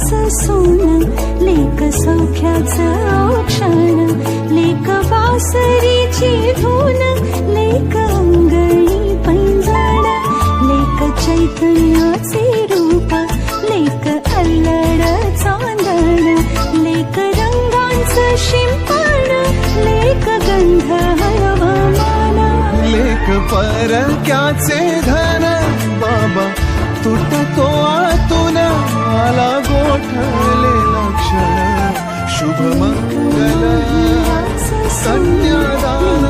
सोन्याचं सोनं, लेक सौख्याचं क्षण, लेक बासरीची धून, लेक अंगणी पैंजण, लेक चैतन्याचे रूप, लेक अल्लड चांदण, लेक रंगांचं शिंपण, लेक गंध हवामान, लेक परक्याचे धन, बाबा तुटतो आतून, आला गोठलेला क्षण, शुभ मंगल कन्यादान.